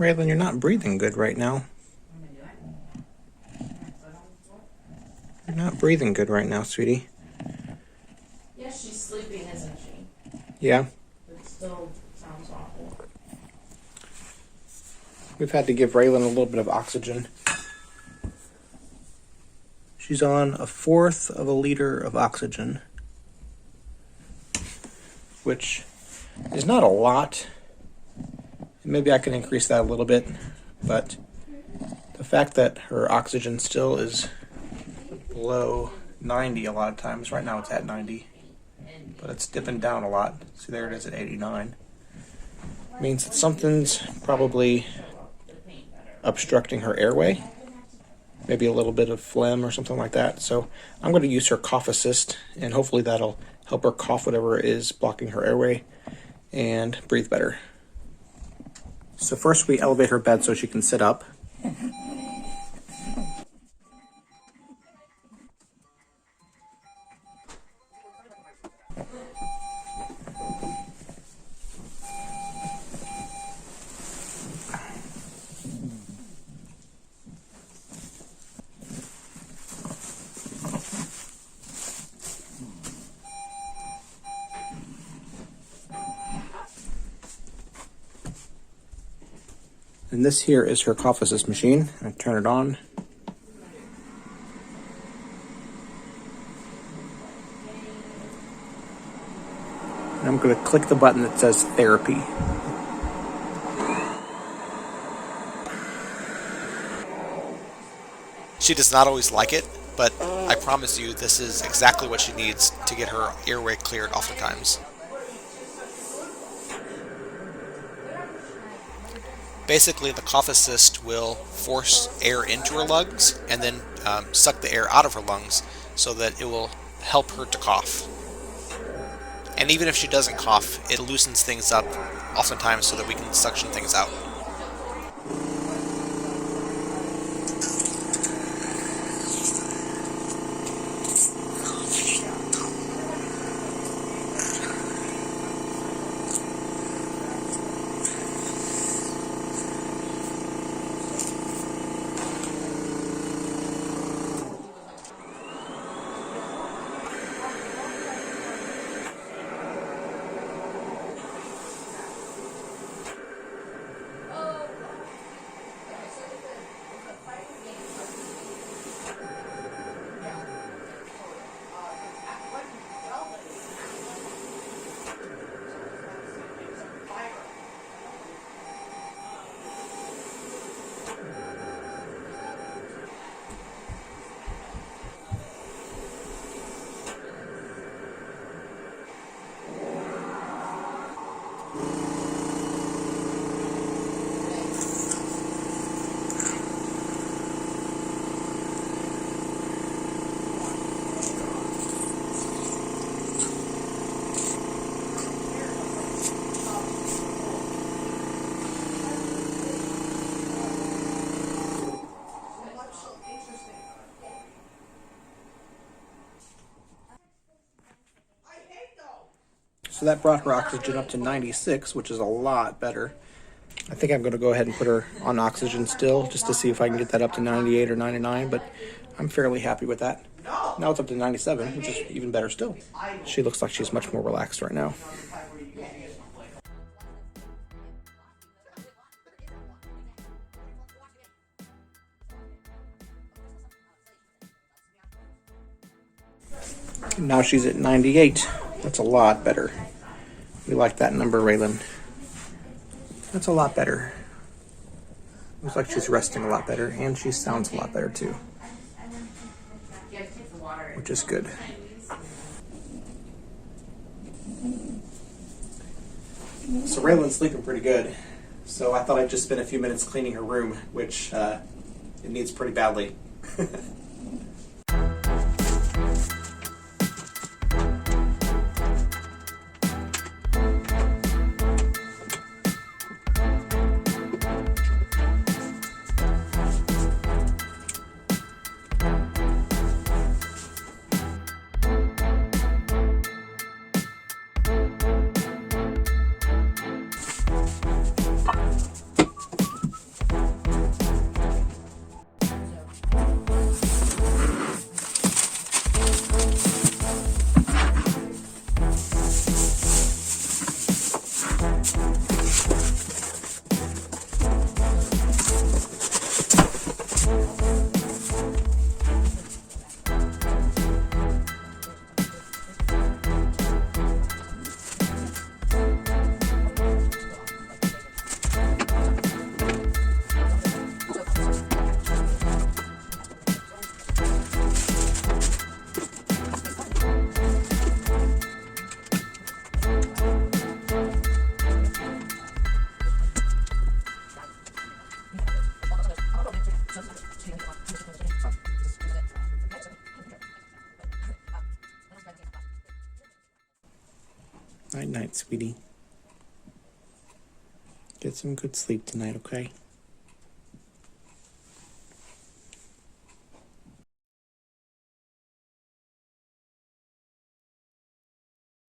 Raelynn, you're not breathing good right now. You're not breathing good right now, sweetie. Yeah, she's sleeping, isn't she? Yeah. It still sounds awful. We've had to give Raelynn a little bit of oxygen. She's on 1/4 of a liter of oxygen, which is not a lot. Maybe I can increase that a little bit, but the fact that her oxygen still is below 90 a lot of times, right now it's at 90, but it's dipping down a lot. See, there it is at 89. Means that something's probably obstructing her airway, maybe a little bit of phlegm or something like that. So I'm going to use her cough assist, and hopefully that'll help her cough whatever is blocking her airway and breathe better. So first we elevate her bed so she can sit up. And this here is her cough assist machine. I turn it on. And I'm going to click the button that says therapy. She does not always like it, but I promise you this is exactly what she needs to get her airway cleared oftentimes. Basically, the cough assist will force air into her lungs and then suck the air out of her lungs so that it will help her to cough. And even if she doesn't cough, it loosens things up oftentimes so that we can suction things out. So that brought her oxygen up to 96, which is a lot better. I think I'm going to go ahead and put her on oxygen still, just to see if I can get that up to 98 or 99, but I'm fairly happy with that. Now it's up to 97, which is even better still. She looks like she's much more relaxed right now. Now she's at 98. That's a lot better. We like that number, Raelynn. That's a lot better. Looks like she's resting a lot better, and she sounds a lot better too, which is good. So Raylynn's sleeping pretty good, so I thought I'd just spend a few minutes cleaning her room, which it needs pretty badly. Night, sweetie. Get some good sleep tonight, okay?